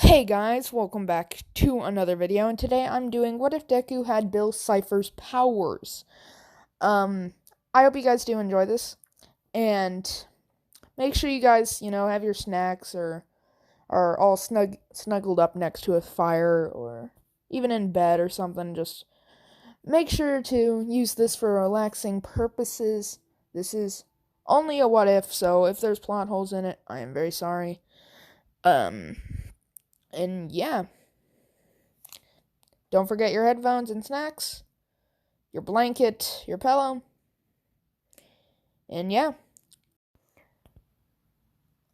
Hey guys, welcome back to another video, and today I'm doing what if Deku had Bill Cipher's powers. I hope you guys do enjoy this, and make sure you guys, have your snacks or are all snuggled up next to a fire or even in bed or something. Just make sure to use this for relaxing purposes. This is only a what if, so if there's plot holes in it, I am very sorry. And yeah, don't forget your headphones and snacks, your blanket, your pillow, and yeah.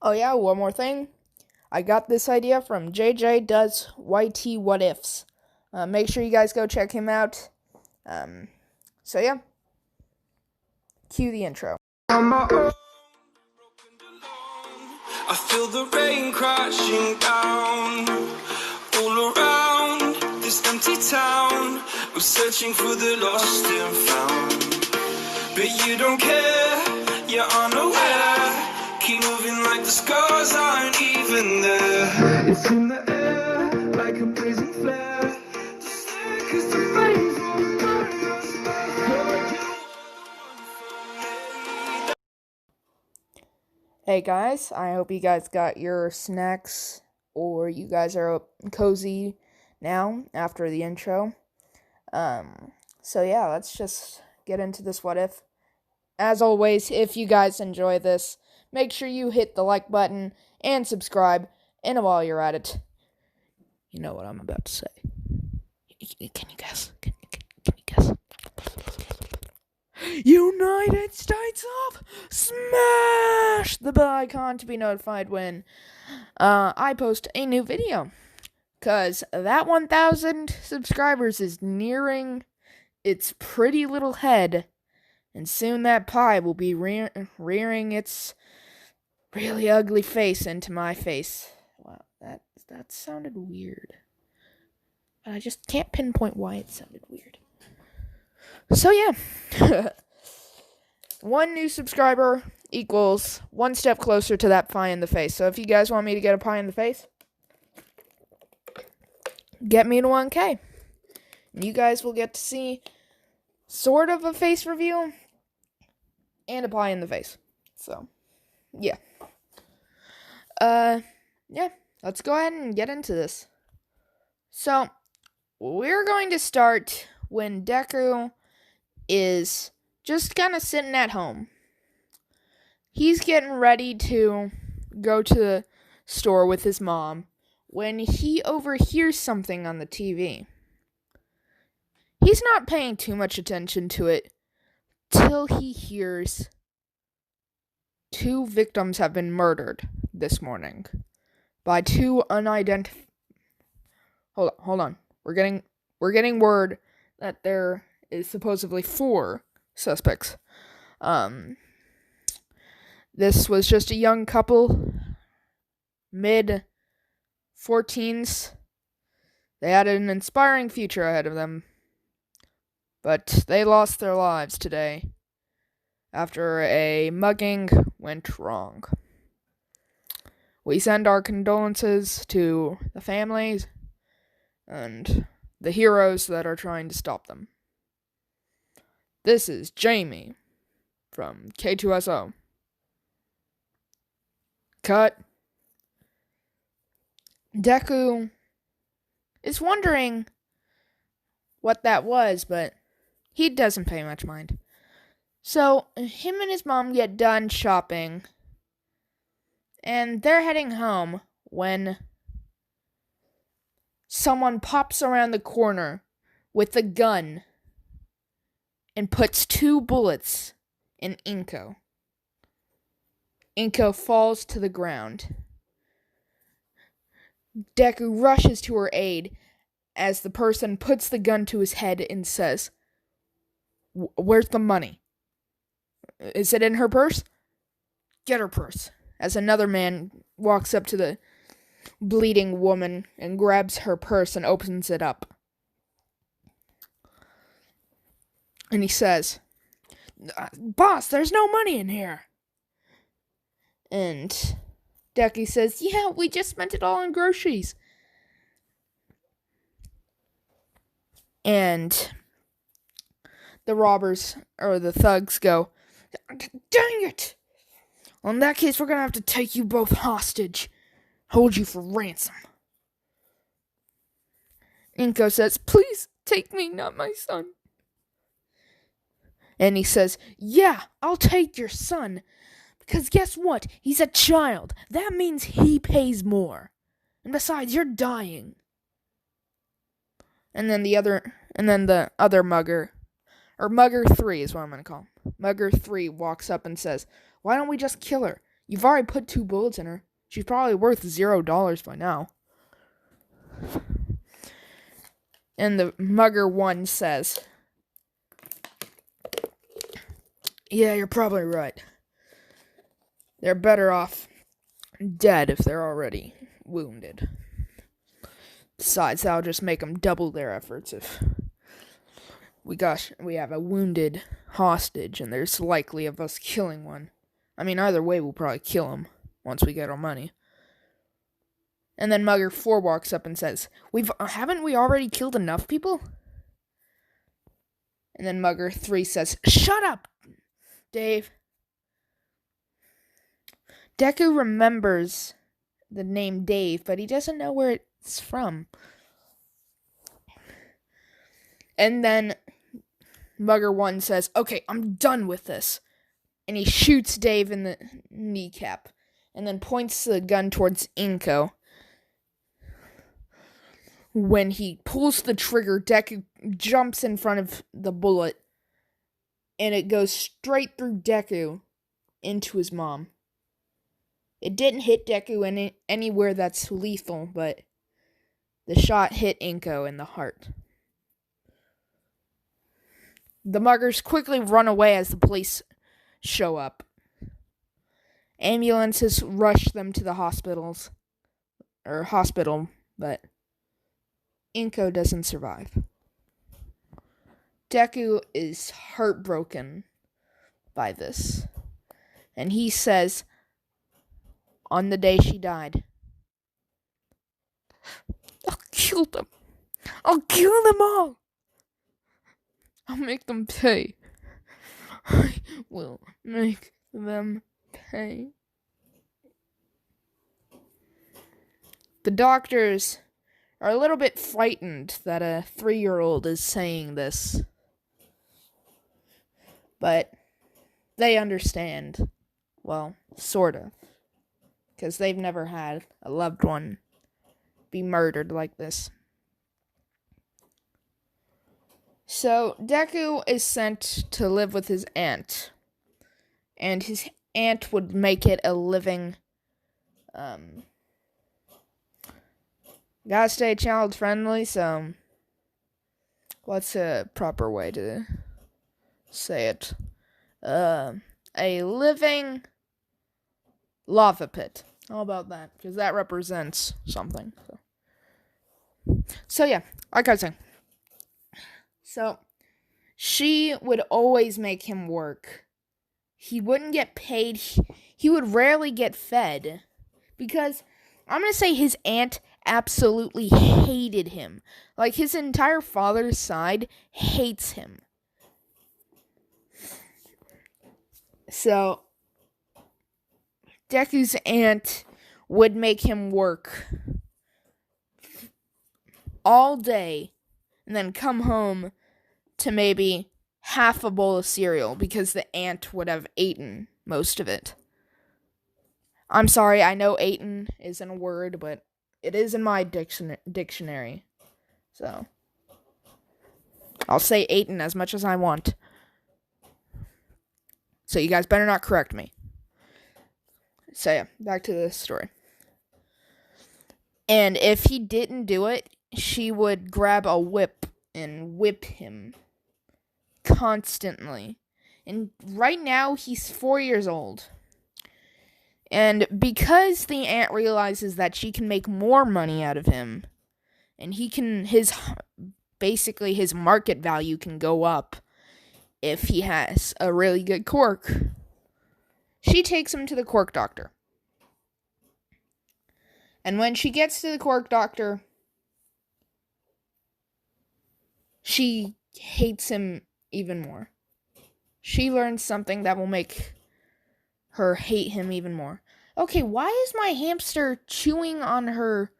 Oh yeah, one more thing. I got this idea from JJ Does YT What Ifs. Make sure you guys go check him out. So yeah, cue the intro. I feel the rain crashing down all around this empty town. I'm searching for the lost and found, but you don't care, you're unaware. Keep moving like the scars aren't even there. It's in the air like a blazing flare. Just stare 'cause the flames will burn us. Hey guys, I hope you guys got your snacks or you guys are cozy now after the intro. So yeah, let's just get into this what if. As always, if you guys enjoy this, make sure you hit the like button and subscribe. And while you're at it, you know what I'm about to say. Can you guess? Can you guess? United States of Smash the bell icon to be notified when I post a new video. Because that 1,000 subscribers is nearing its pretty little head. And soon that pie will be rearing its really ugly face into my face. Wow, that sounded weird. But I just can't pinpoint why it sounded weird. So yeah, one new subscriber equals one step closer to that pie in the face. So if you guys want me to get a pie in the face, get me to 1K. And you guys will get to see sort of a face review and a pie in the face. So, yeah. Yeah, let's go ahead and get into this. So, we're going to start when Deku is just kind of sitting at home. He's getting ready to go to the store with his mom when he overhears something on the TV. He's not paying too much attention to it till he hears 2 victims have been murdered this morning by 2 unidentified. Hold on. We're getting word that there is supposedly 4 suspects. This was just a young couple, mid-14s. They had an inspiring future ahead of them, but they lost their lives today after a mugging went wrong. We send our condolences to the families and the heroes that are trying to stop them. This is Jamie from K2SO. Cut. Deku is wondering what that was, but he doesn't pay much mind. So, him and his mom get done shopping, and they're heading home when someone pops around the corner with a gun and puts 2 bullets in Inko. Inko falls to the ground. Deku rushes to her aid as the person puts the gun to his head and says, "Where's the money? Is it in her purse? Get her purse." As another man walks up to the bleeding woman and grabs her purse and opens it up. And he says, "Boss, there's no money in here." And Deku says, "Yeah, we just spent it all on groceries." And the robbers, or the thugs, go, "Dang it! Well, in that case, we're gonna have to take you both hostage. Hold you for ransom." Inko says, "Please take me, not my son." And he says, "Yeah, I'll take your son. Because guess what? He's a child. That means he pays more. And besides, you're dying." And then the other mugger, or Mugger 3 is what I'm going to call him. Mugger 3 walks up and says, "Why don't we just kill her? You've already put 2 bullets in her. She's probably worth $0 by now." And the Mugger 1 says, "Yeah, you're probably right. They're better off dead if they're already wounded. Besides, that'll just make them double their efforts if we have a wounded hostage and there's likely of us killing one. I mean, either way, we'll probably kill him once we get our money." And then Mugger 4 walks up and says, "Haven't we already killed enough people?" And then Mugger 3 says, "Shut up, Dave." Deku remembers the name Dave, but he doesn't know where it's from. And then Mugger 1 says, "Okay, I'm done with this." And he shoots Dave in the kneecap and then points the gun towards Inko. When he pulls the trigger, Deku jumps in front of the bullet, and it goes straight through Deku into his mom. It didn't hit Deku anywhere that's lethal, but the shot hit Inko in the heart. The muggers quickly run away as the police show up. Ambulances rush them to the hospital, but Inko doesn't survive. Deku is heartbroken by this, and he says, on the day she died, "I'll kill them. I'll kill them all. I'll make them pay. I will make them pay." The doctors are a little bit frightened that a 3-year-old is saying this, but they understand. Well, sort of. Because they've never had a loved one be murdered like this. So, Deku is sent to live with his aunt. And his aunt would make it a living, gotta stay child friendly, so what's a proper way to say it? A living lava pit. How about that? Because that represents something. So yeah, like I was saying. So, she would always make him work. He wouldn't get paid. He would rarely get fed. Because, I'm going to say his aunt absolutely hated him. Like, his entire father's side hates him. So, Deku's aunt would make him work all day and then come home to maybe half a bowl of cereal because the aunt would have eaten most of it. I'm sorry, I know eaten isn't a word, but it is in my dictionary. So, I'll say eaten as much as I want. So you guys better not correct me. So yeah, back to the story. And if he didn't do it, she would grab a whip and whip him constantly. And right now, he's 4 years old. And because the aunt realizes that she can make more money out of him, and his market value can go up if he has a really good quirk, she takes him to the quirk doctor. And when she gets to the quirk doctor, she hates him even more. She learns something that will make her hate him even more. Okay, why is my hamster chewing on her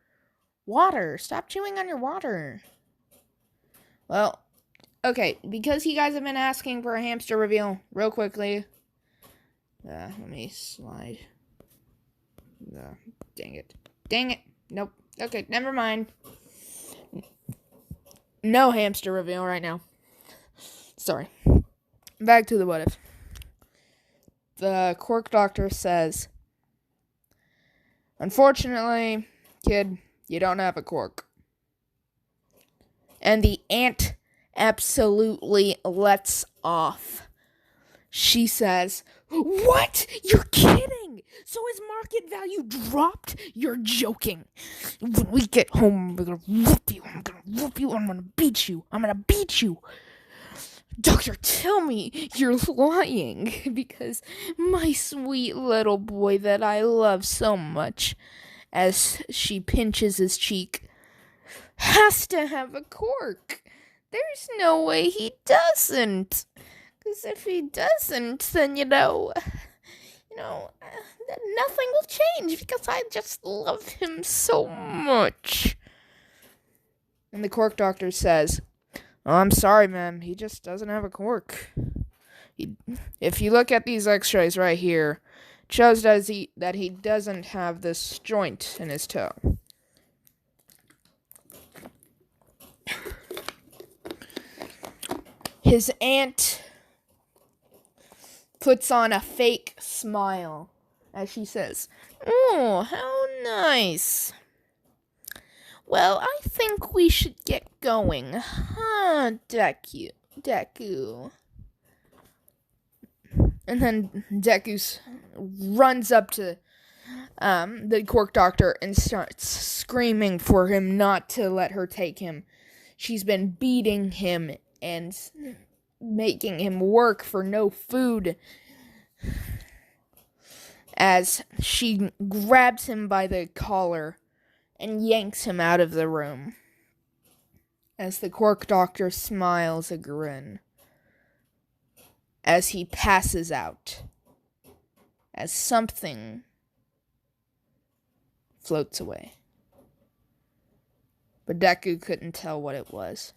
water? Stop chewing on your water. Well, okay, because you guys have been asking for a hamster reveal, real quickly. Let me slide. Dang it. Nope. Okay, never mind. No hamster reveal right now. Sorry. Back to the what if. The quirk doctor says, unfortunately, kid, you don't have a quirk. And the ant absolutely lets off. She says, what? You're kidding! So his market value dropped? You're joking. When we get home, we're gonna whoop you. I'm gonna beat you. Doctor, tell me you're lying. Because my sweet little boy that I love so much, as she pinches his cheek, has to have a quirk. There's no way he doesn't. Because if he doesn't, then, nothing will change because I just love him so much. And the quirk doctor says, oh, I'm sorry, ma'am. He just doesn't have a quirk. If you look at these x-rays right here, it shows that he doesn't have this joint in his toe. His aunt puts on a fake smile as she says, oh, how nice. Well, I think we should get going. Huh, Deku. And then Deku runs up to the quirk doctor and starts screaming for him not to let her take him. She's been beating him and making him work for no food, as she grabs him by the collar and yanks him out of the room, as the quirk doctor smiles a grin as he passes out, as something floats away. But Deku couldn't tell what it was.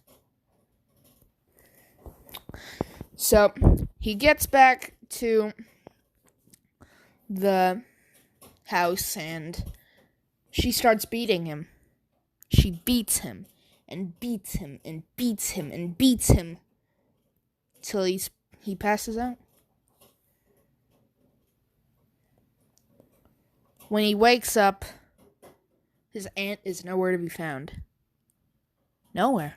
So he gets back to the house and she starts beating him. She beats him and beats him and beats him and beats him till he passes out. When he wakes up, his aunt is nowhere to be found. Nowhere.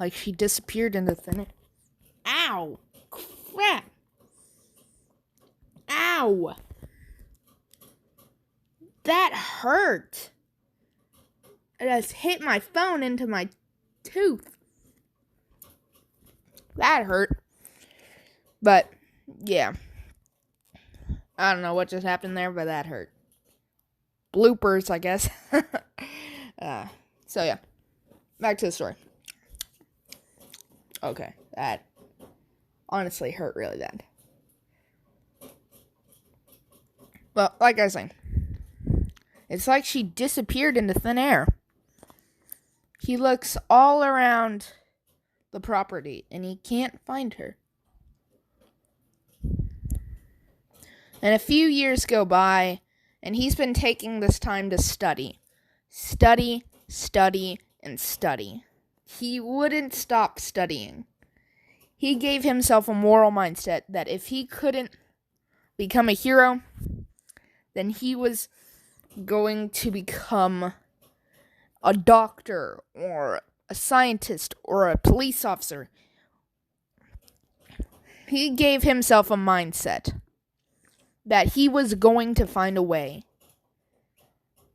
Like she disappeared into thin air. Ow! Crap! Ow! That hurt! I just hit my phone into my tooth. That hurt. But, yeah. I don't know what just happened there, but that hurt. Bloopers, I guess. So, yeah. Back to the story. Okay, that honestly hurt really bad. Well, like I was saying, it's like she disappeared into thin air. He looks all around the property, and he can't find her. And a few years go by, and he's been taking this time to study. Study, and study. He wouldn't stop studying. He gave himself a moral mindset that if he couldn't become a hero, then he was going to become a doctor or a scientist or a police officer. He gave himself a mindset that he was going to find a way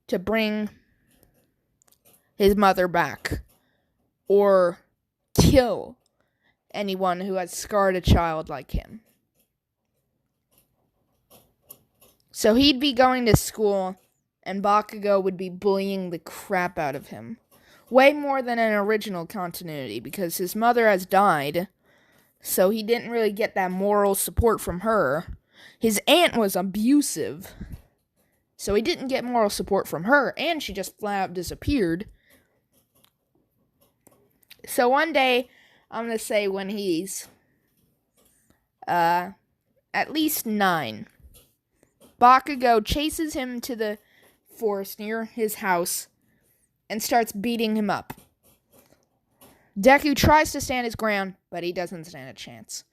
to bring his mother back or kill anyone who has scarred a child like him. So he'd be going to school, and Bakugo would be bullying the crap out of him. Way more than an original continuity, because his mother has died, so he didn't really get that moral support from her. His aunt was abusive, so he didn't get moral support from her, and she just flat out disappeared. So one day, I'm going to say when he's at least 9, Bakugo chases him to the forest near his house and starts beating him up. Deku tries to stand his ground, but he doesn't stand a chance.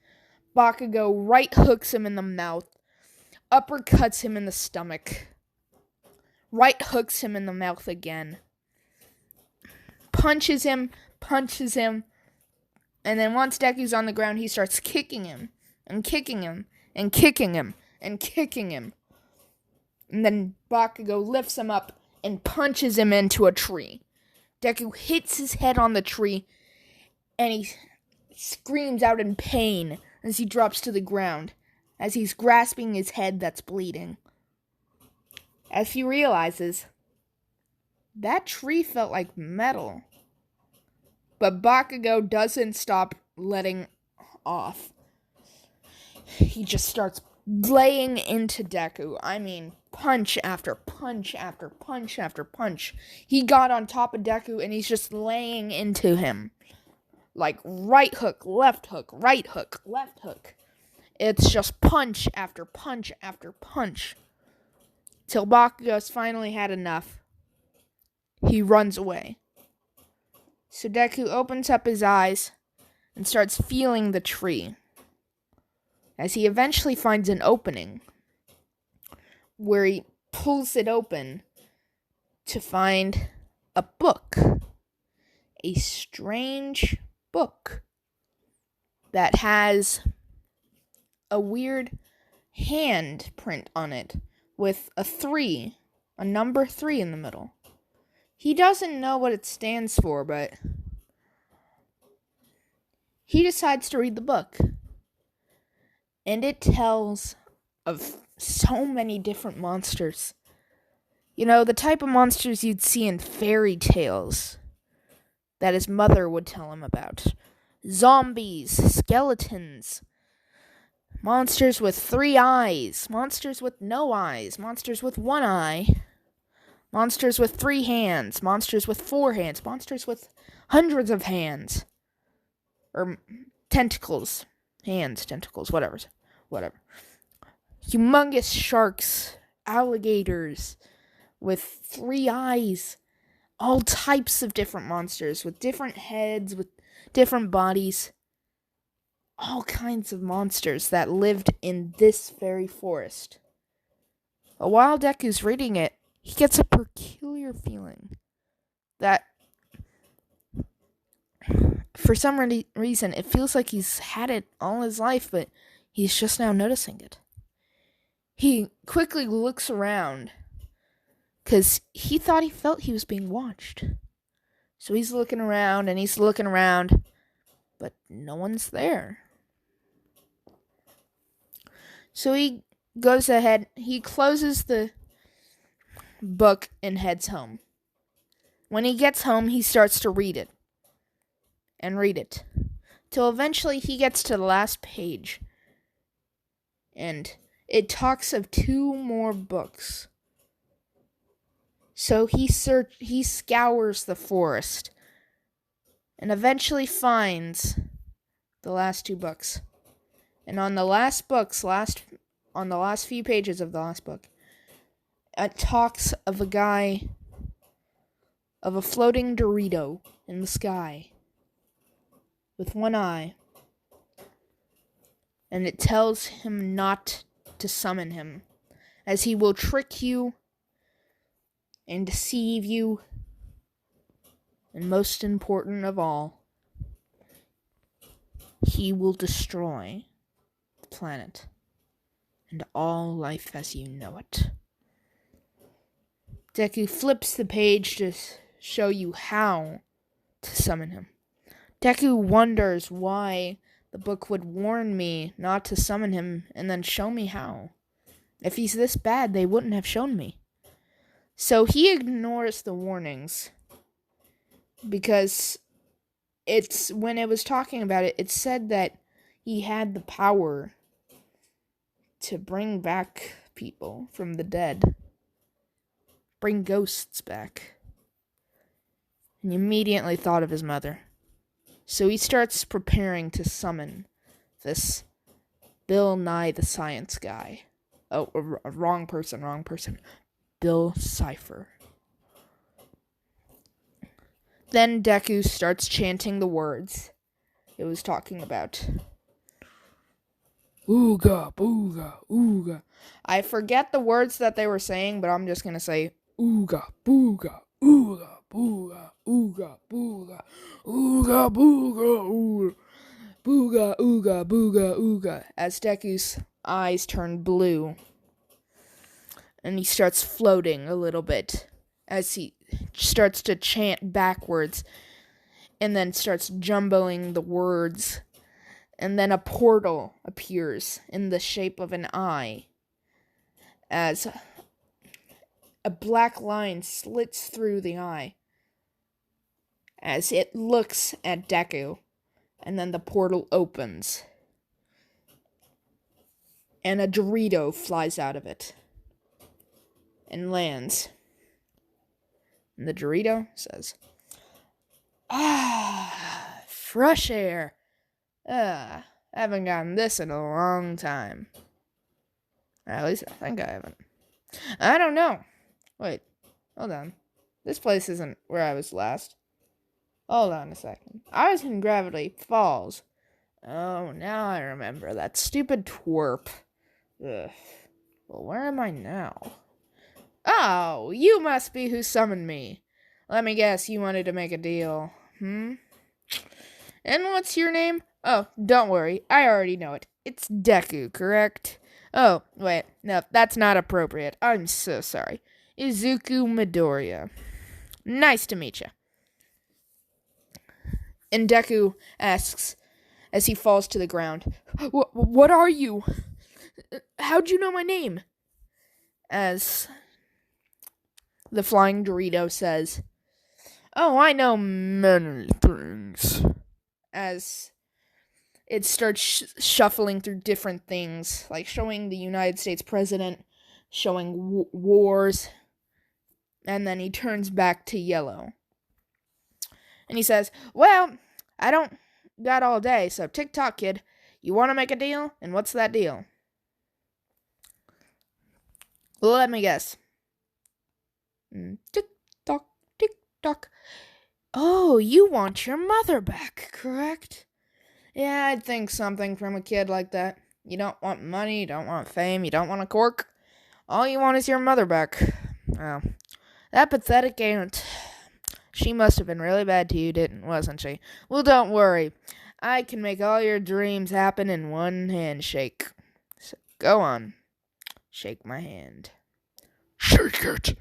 Bakugo right hooks him in the mouth, uppercuts him in the stomach, right hooks him in the mouth again, punches him, and then once Deku's on the ground, he starts kicking him, and kicking him, and kicking him, and kicking him. And then Bakugo lifts him up and punches him into a tree. Deku hits his head on the tree, and he screams out in pain as he drops to the ground, as he's grasping his head that's bleeding. As he realizes, that tree felt like metal. But Bakugo doesn't stop letting off. He just starts laying into Deku. I mean, punch after punch after punch after punch. He got on top of Deku and he's just laying into him. Like right hook, left hook, right hook, left hook. It's just punch after punch after punch. Till Bakugo's finally had enough. He runs away. So Deku opens up his eyes and starts feeling the tree, as he eventually finds an opening where he pulls it open to find a book. A strange book that has a weird hand print on it with a number 3 in the middle. He doesn't know what it stands for, but he decides to read the book. And it tells of so many different monsters. You know, the type of monsters you'd see in fairy tales that his mother would tell him about. Zombies, skeletons, monsters with 3 eyes, monsters with no eyes, monsters with 1 eye, monsters with 3 hands, monsters with 4 hands, monsters with hundreds of hands. Or tentacles. Hands, tentacles, whatever. Humongous sharks, alligators with 3 eyes. All types of different monsters with different heads, with different bodies. All kinds of monsters that lived in this very forest. But while Deku's reading it, he gets a peculiar feeling that for some reason it feels like he's had it all his life, but he's just now noticing it. He quickly looks around because he thought he felt he was being watched. So he's looking around and he's looking around, but no one's there. So he goes ahead, he closes the book and heads home. When he gets home, he starts to read it. And read it. Till eventually he gets to the last page. And it talks of 2 more books. So he scours the forest. And eventually finds the last 2 books. And on the last few pages of the last book, it talks of a floating Dorito in the sky with 1 eye. And it tells him not to summon him, as he will trick you and deceive you, and most important of all, he will destroy the planet and all life as you know it. Deku flips the page to show you how to summon him. Deku wonders why the book would warn me not to summon him and then show me how. If he's this bad, they wouldn't have shown me. So he ignores the warnings because when it was talking about it, it said that he had the power to bring back people from the dead, bring ghosts back. And he immediately thought of his mother. So he starts preparing to summon this Bill Nye the Science Guy. Oh, wrong person. Bill Cipher. Then Deku starts chanting the words it was talking about. Ooga, booga, ooga. I forget the words that they were saying, but I'm just going to say ooga, booga, ooga, booga, ooga, booga, ooga, booga, ooga, booga, ooga, booga, ooga, as Deku's eyes turn blue. And he starts floating a little bit as he starts to chant backwards and then starts jumboing the words. And then a portal appears in the shape of an eye as a black line slits through the eye as it looks at Deku. And then the portal opens and a Dorito flies out of it and lands. And the Dorito says, "Ah, fresh air. I haven't gotten this in a long time. At least I think I haven't. I don't know. Wait, hold on. This place isn't where I was last. Hold on a second. I was in Gravity Falls. Oh, now I remember. That stupid twerp. Ugh. Well, where am I now? Oh, you must be who summoned me. Let me guess, you wanted to make a deal. And what's your name? Oh, don't worry. I already know it. It's Deku, correct? Oh, wait. No, that's not appropriate. I'm so sorry. Izuku Midoriya. Nice to meet you. And Deku asks as he falls to the ground, What are you? How'd you know my name? As the flying Dorito says, Oh, I know many things. As it starts shuffling through different things, like showing the United States president, showing wars, and then he turns back to yellow. And he says, Well, I don't got all day, so tick-tock, kid. You want to make a deal? And what's that deal? Well, let me guess. Tick-tock, tick-tock. Oh, you want your mother back, correct? Yeah, I'd think something from a kid like that. You don't want money, you don't want fame, you don't want a cork. All you want is your mother back. Well, that pathetic aunt. She must have been really bad to you, wasn't she? Well, don't worry. I can make all your dreams happen in one handshake. So go on. Shake my hand. Shake it!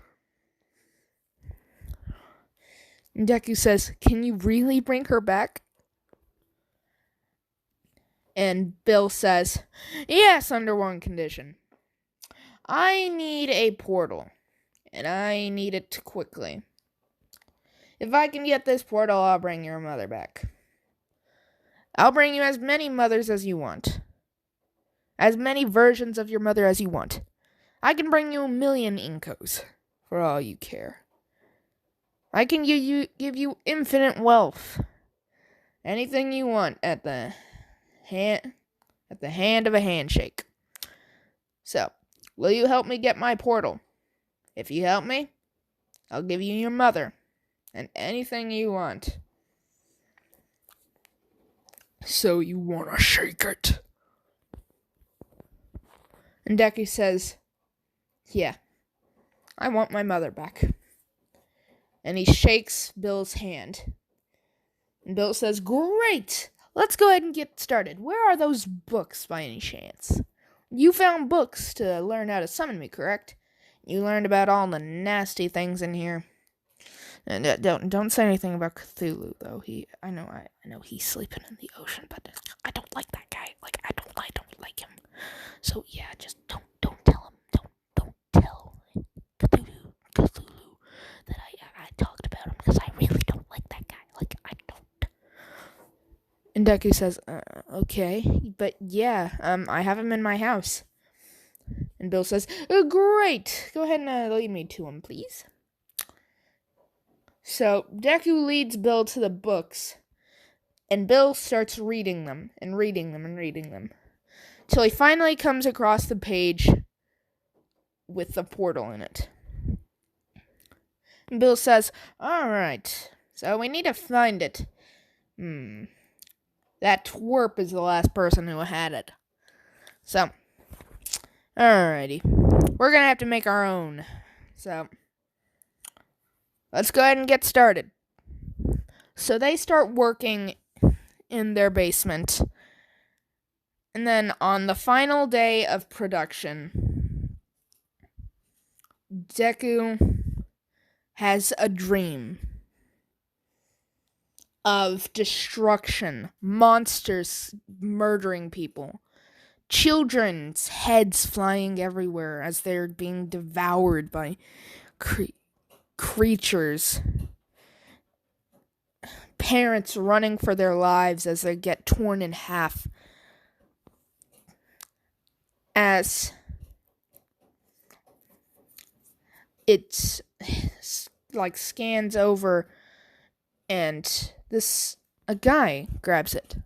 And Deku says, Can you really bring her back? And Bill says, Yes, under one condition. I need a portal. And I need it quickly. If I can get this portal, I'll bring your mother back. I'll bring you as many mothers as you want. As many versions of your mother as you want. I can bring you 1,000,000 Inkos, for all you care. I can give you infinite wealth. Anything you want at the hand of a handshake. So, will you help me get my portal? If you help me, I'll give you your mother. And anything you want. So you wanna shake it? And Deku says, Yeah, I want my mother back. And he shakes Bill's hand. And Bill says, Great! Let's go ahead and get started. Where are those books by any chance? You found books to learn how to summon me, correct? You learned about all the nasty things in here. And don't say anything about Cthulhu, though. I know he's sleeping in the ocean, but I don't like that guy. I don't like him. So yeah, just don't tell him. Don't tell Cthulhu that I talked about him, because I really don't like that guy. And Deku says, okay, but yeah, I have him in my house. And Bill says, great, go ahead and lead me to him, please. So Deku leads Bill to the books, and Bill starts reading them, and reading them, and reading them, till he finally comes across the page with the portal in it. And Bill says, alright, so we need to find it. That twerp is the last person who had it. So, alrighty. We're gonna have to make our own. So, let's go ahead and get started. So they start working in their basement. And then on the final day of production, Deku has a dream of destruction, monsters murdering people, children's heads flying everywhere as they're being devoured by creatures, parents running for their lives as they get torn in half, as it like scans over, and a guy grabs it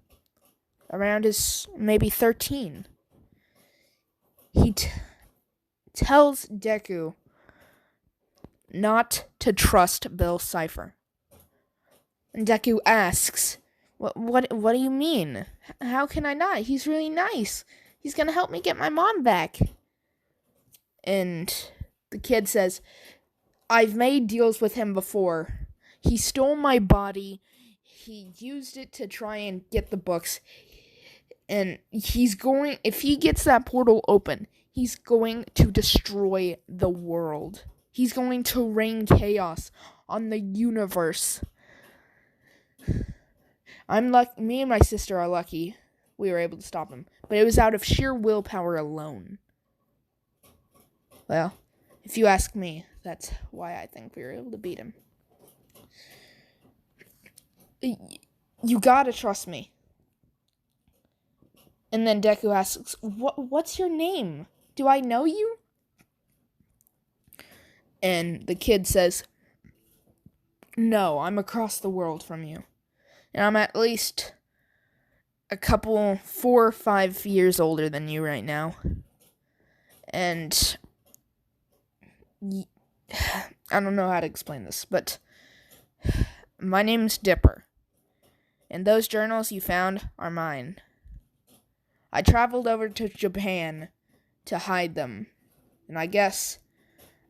around his maybe 13. He tells Deku not to trust Bill's cipher. And Deku asks, What do you mean? How can I not? He's really nice. He's gonna help me get my mom back. And the kid says, I've made deals with him before. He stole my body. He used it to try and get the books. And if he gets that portal open, he's going to destroy the world. He's going to rain chaos on the universe. Me and my sister are lucky we were able to stop him. But it was out of sheer willpower alone. Well, if you ask me, that's why I think we were able to beat him. You gotta trust me. And then Deku asks, what's your name? Do I know you? And the kid says, no, I'm across the world from you. And I'm at least 4 or 5 years older than you right now. And I don't know how to explain this, but my name's Dipper. And those journals you found are mine. I traveled over to Japan to hide them. And I guess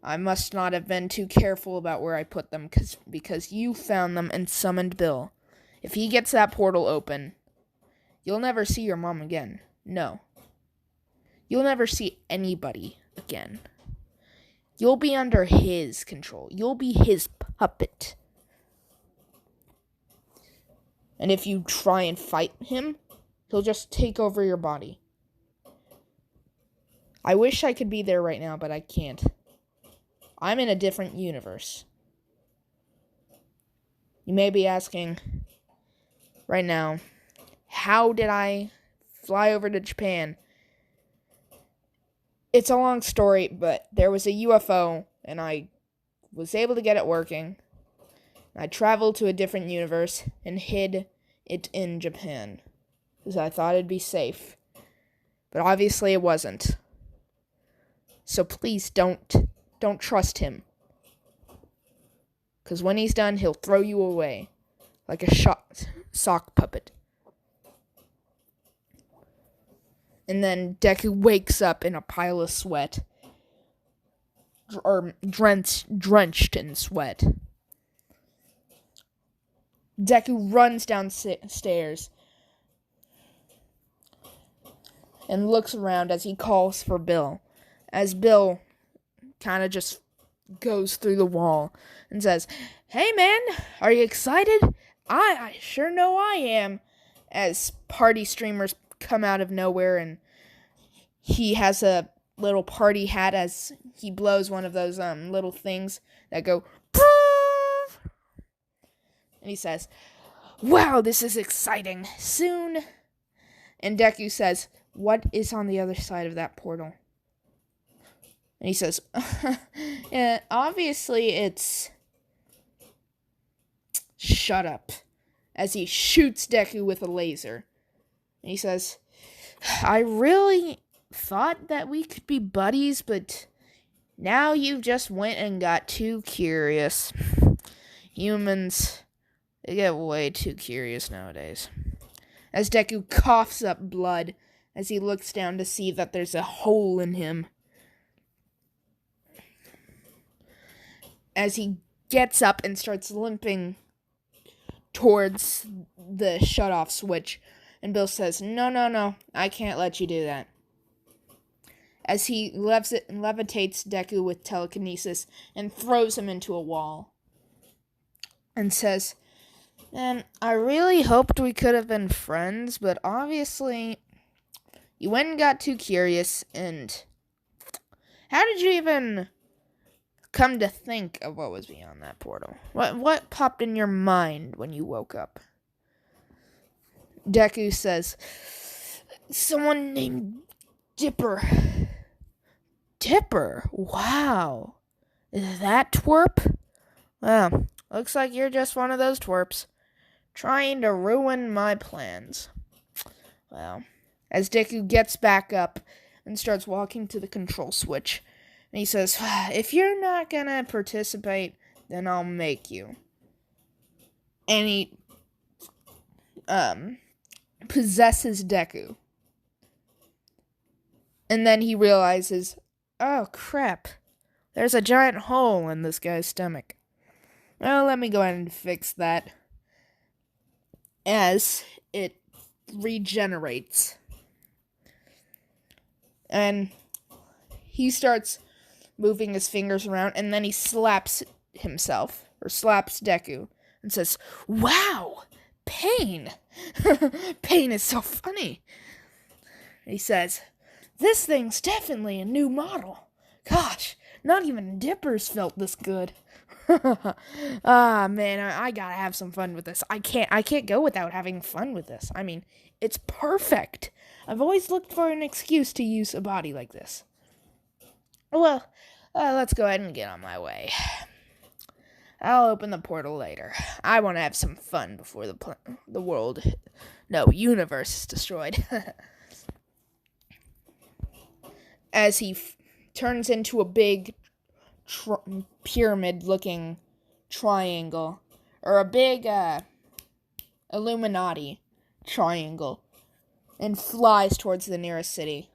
I must not have been too careful about where I put them because you found them and summoned Bill. If he gets that portal open, you'll never see your mom again. No. You'll never see anybody again. You'll be under his control. You'll be his puppet. And if you try and fight him, he'll just take over your body. I wish I could be there right now, but I can't. I'm in a different universe. You may be asking right now, how did I fly over to Japan? It's a long story, but there was a UFO, and I was able to get it working. I traveled to a different universe and hid it in Japan, because I thought it'd be safe. But obviously it wasn't. So please don't trust him. Because when he's done, he'll throw you away like a sock puppet. And then Deku wakes up in a pile of sweat. Or drenched in sweat. Deku runs downstairs and looks around as he calls for Bill. As Bill kind of just goes through the wall and says, "Hey man, are you excited? I sure know I am." As party streamers come out of nowhere, and he has a little party hat as he blows one of those little things that go, and he says, Wow, this is exciting. Soon. And Deku says, what is on the other side of that portal? And he says, yeah, obviously it's... Shut up. As he shoots Deku with a laser. And he says, I really thought that we could be buddies, but now you just went and got too curious. Humans, they get way too curious nowadays. As Deku coughs up blood as he looks down to see that there's a hole in him. As he gets up and starts limping towards the shut-off switch. And Bill says, no, I can't let you do that. As he levitates Deku with telekinesis and throws him into a wall. And says, I really hoped we could have been friends, but obviously you went and got too curious, and how did you even come to think of what was beyond that portal? What popped in your mind when you woke up? Deku says, someone named Dipper. Dipper? Wow. Is that twerp? Well, looks like you're just one of those twerps. Trying to ruin my plans. Well, as Deku gets back up and starts walking to the control switch, and he says, if you're not gonna participate, then I'll make you. And he, possesses Deku. And then he realizes, oh crap, there's a giant hole in this guy's stomach. Well, let me go ahead and fix that. As it regenerates. And he starts moving his fingers around, and then he slaps himself, or slaps Deku, and says, wow, pain. Pain is so funny. He says, this thing's definitely a new model. Gosh, not even Dippers felt this good. Man, I gotta have some fun with this. I can't go without having fun with this. I mean, it's perfect. I've always looked for an excuse to use a body like this. Well, let's go ahead and get on my way. I'll open the portal later. I want to have some fun before the universe is destroyed. As he turns into a big pyramid-looking triangle, or a big Illuminati triangle, and flies towards the nearest city.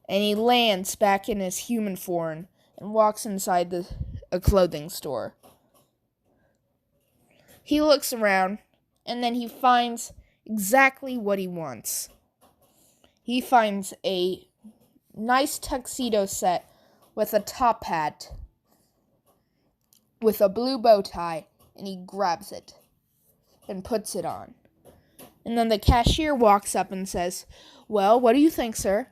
And he lands back in his human form and walks inside a clothing store. He looks around, and then he finds exactly what he wants. He finds a nice tuxedo set with a top hat with a blue bow tie, and he grabs it and puts it on. And then the cashier walks up and says, well, what do you think, sir?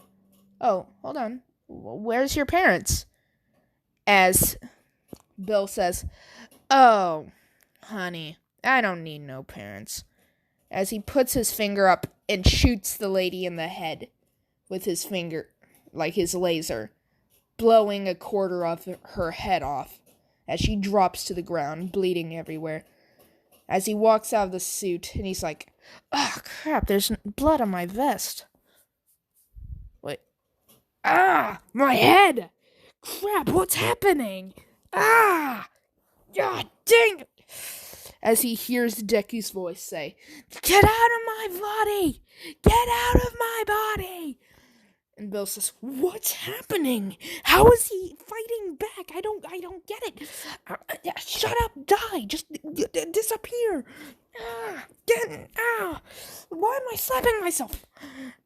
Oh, hold on. Where's your parents? As Bill says, oh, honey, I don't need no parents. As he puts his finger up and shoots the lady in the head with his finger, like his laser, blowing a quarter of her head off as she drops to the ground, bleeding everywhere. As he walks out of the suit, and he's like, oh, crap, there's blood on my vest. Wait. Ah, my head! Crap, what's happening? Ah! God dang it! As he hears Deku's voice say, get out of my body! Get out of my body! And Bill says, what's happening? How is he fighting back? I don't get it. Shut up, die, just disappear. Why am I slapping myself?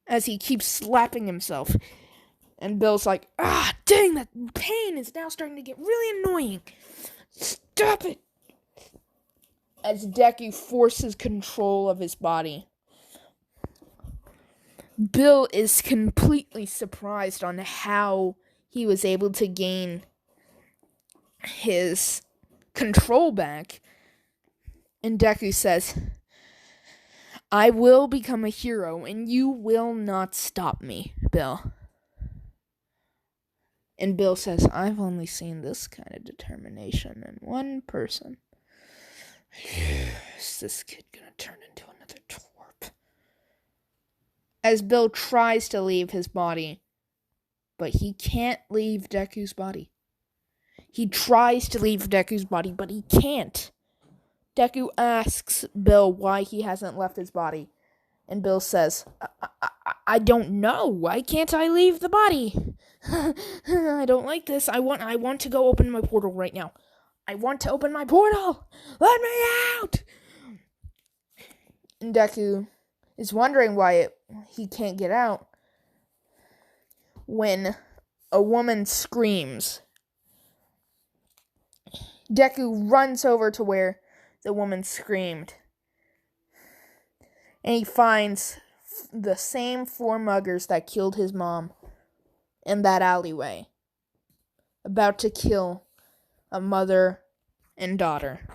As he keeps slapping himself. And Bill's like, dang, that pain is now starting to get really annoying. Stop it. As Deku forces control of his body. Bill is completely surprised on how he was able to gain his control back And Deku says, I will become a hero, and you will not stop me, Bill. And Bill says, I've only seen this kind of determination in one person. Is this kid gonna turn into another twerp? As Bill tries to leave his body, but he can't leave Deku's body. He tries to leave Deku's body, but he can't. Deku asks Bill why he hasn't left his body. And Bill says, I don't know. Why can't I leave the body? I don't like this. I want to go open my portal right now. I want to open my portal. Let me out. And Deku is wondering why he can't get out when a woman screams. Deku runs over to where the woman screamed. And he finds the same 4 muggers that killed his mom in that alleyway, about to kill a mother and daughter.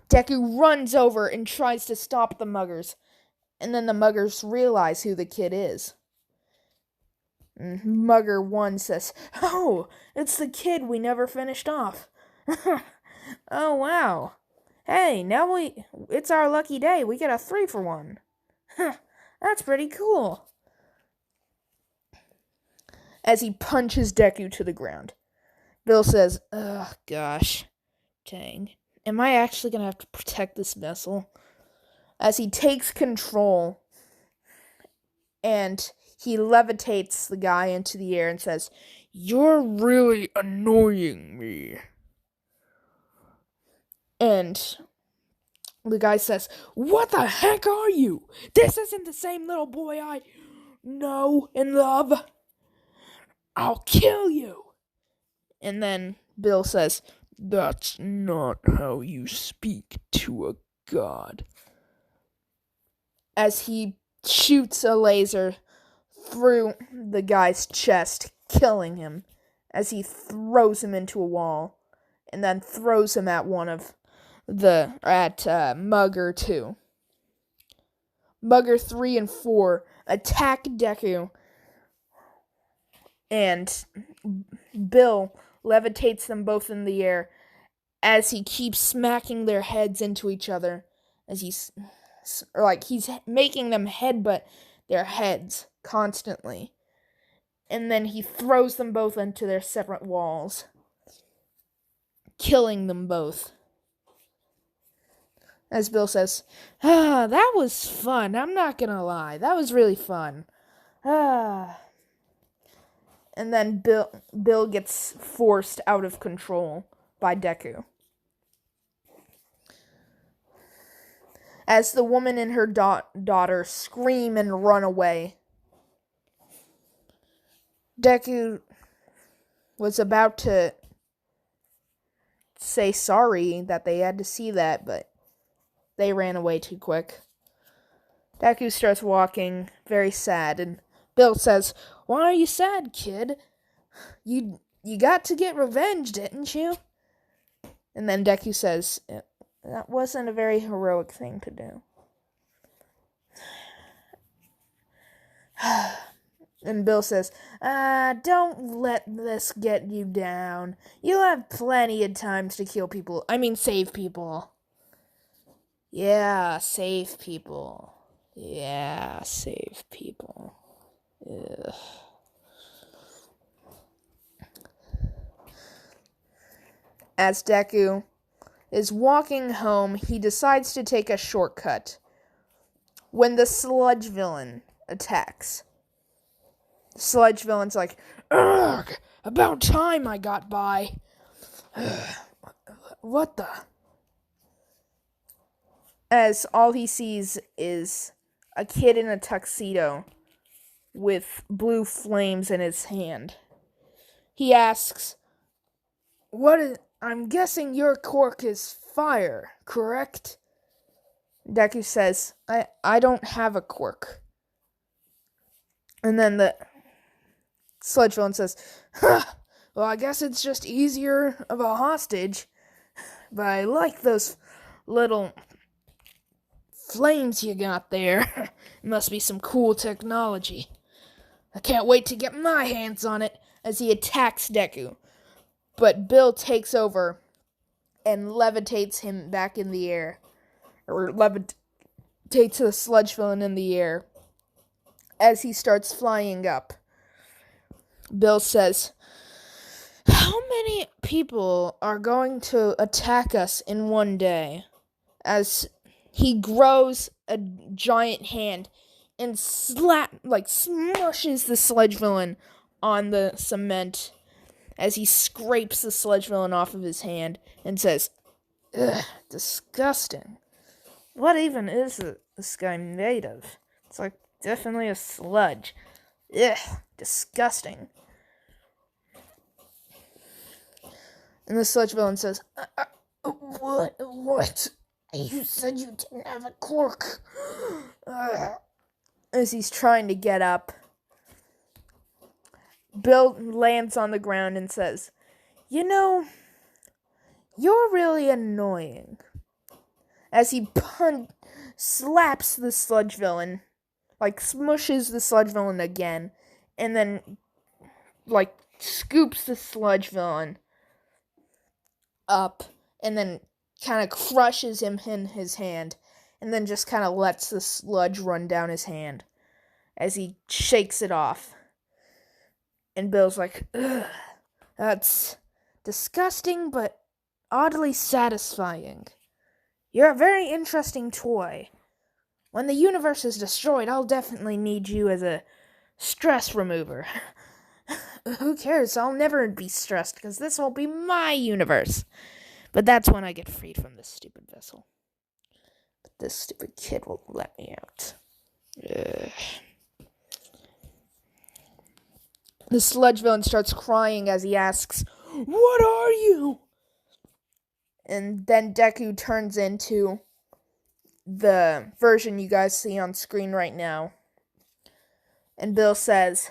Deku runs over and tries to stop the muggers, and then the muggers realize who the kid is. And Mugger 1 says, Oh, it's the kid we never finished off. Oh, wow. Hey, now it's our lucky day. We get a 3-for-1. That's pretty cool. As he punches Deku to the ground, Bill says, Ugh, gosh, dang. Am I actually going to have to protect this vessel? As he takes control and he levitates the guy into the air and says, You're really annoying me. And the guy says, What the heck are you? This isn't the same little boy I know and love. I'll kill you. And then Bill says, That's not how you speak to a god. As he shoots a laser through the guy's chest, killing him, as he throws him into a wall, and then throws him at Mugger 2. Mugger 3 and 4 attack Deku, and Bill levitates them both in the air as he keeps smacking their heads into each other, as he's making them headbutt their heads constantly. And then he throws them both into their separate walls, killing them both. As Bill says, that was fun. I'm not gonna lie. That was really fun. And then Bill gets forced out of control by Deku. As the woman and her daughter scream and run away, Deku was about to say sorry that they had to see that, but they ran away too quick. Deku starts walking, very sad, and Bill says, Why are you sad, kid? You got to get revenge, didn't you? And then Deku says, That wasn't a very heroic thing to do. And Bill says, don't let this get you down. You'll have plenty of times to save people. Yeah, save people. Yeah, save people. Ugh. As Deku is walking home, he decides to take a shortcut when the sludge villain attacks. The sludge villain's like, Ugh, about time I got by. What the? As all he sees is a kid in a tuxedo with blue flames in his hand. He asks, I'm guessing your quirk is fire, correct? Deku says, I don't have a quirk. And then the sludge villain says, Well, I guess it's just easier of a hostage. but I like those little flames you got there. It must be some cool technology. I can't wait to get my hands on it," as he attacks Deku. But Bill takes over and levitates him back in the air. Or levitates the sludge villain in the air. As he starts flying up, Bill says, "How many people are going to attack us in one day?" As he grows a giant hand and smushes the sludge villain on the cement as he scrapes the sludge villain off of his hand and says, "Ugh, disgusting. What even is this guy made of? It's like definitely a sludge. Ugh, disgusting." And the sludge villain says, What? You said you didn't have a cork." As he's trying to get up, Bill lands on the ground and says, "You're really annoying." As he slaps the sludge villain, smushes the sludge villain again, and then, scoops the sludge villain up, and then kind of crushes him in his hand, and then just kind of lets the sludge run down his hand as he shakes it off. And Bill's like, "Ugh, that's disgusting, but oddly satisfying. You're a very interesting toy. When the universe is destroyed, I'll definitely need you as a stress remover." "Who cares? I'll never be stressed, because this will be my universe. But that's when I get freed from this stupid vessel. But this stupid kid won't let me out." Ugh. The sludge villain starts crying as he asks, "What are you?" And then Deku turns into the version you guys see on screen right now. And Bill says,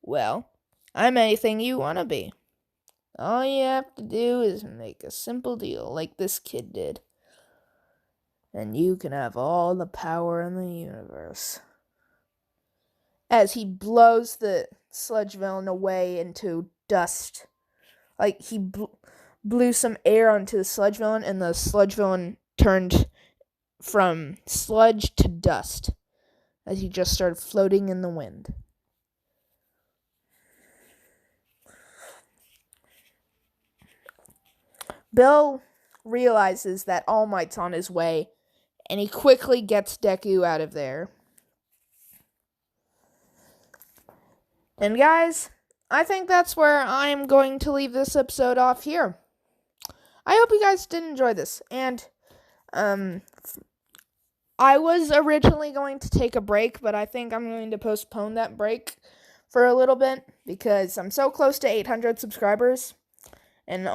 "Well, I'm anything you want to be. All you have to do is make a simple deal like this kid did, and you can have all the power in the universe." As he blows the sludge villain away into dust. He blew some air onto the sludge villain, and the sludge villain turned from sludge to dust as he just started floating in the wind. Bill realizes that All Might's on his way, and he quickly gets Deku out of there. And guys, I think that's where I am going to leave this episode off here. I hope you guys did enjoy this. And I was originally going to take a break, but I think I'm going to postpone that break for a little bit because I'm so close to 800 subscribers. And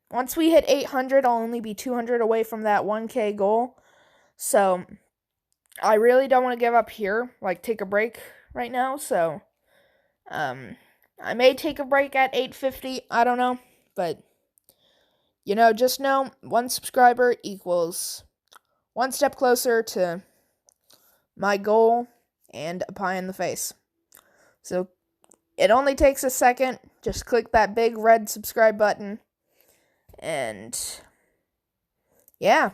once we hit 800, I'll only be 200 away from that 1K goal. So I really don't want to give up here, take a break right now. So I may take a break at 850. I don't know. But, just know 1 subscriber equals 1 step closer to my goal and a pie in the face. So it only takes a second. Just click that big red subscribe button. And yeah,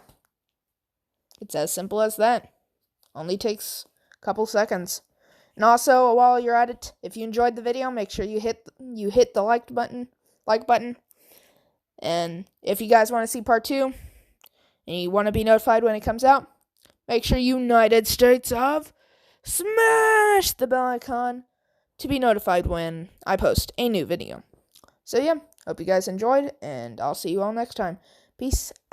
it's as simple as that. Only takes a couple seconds. And also, while you're at it, if you enjoyed the video, make sure you hit the like button. And if you guys want to see part 2 and you want to be notified when it comes out, make sure United States of smash the bell icon to be notified when I post a new video. So yeah, hope you guys enjoyed, and I'll see you all next time. Peace out.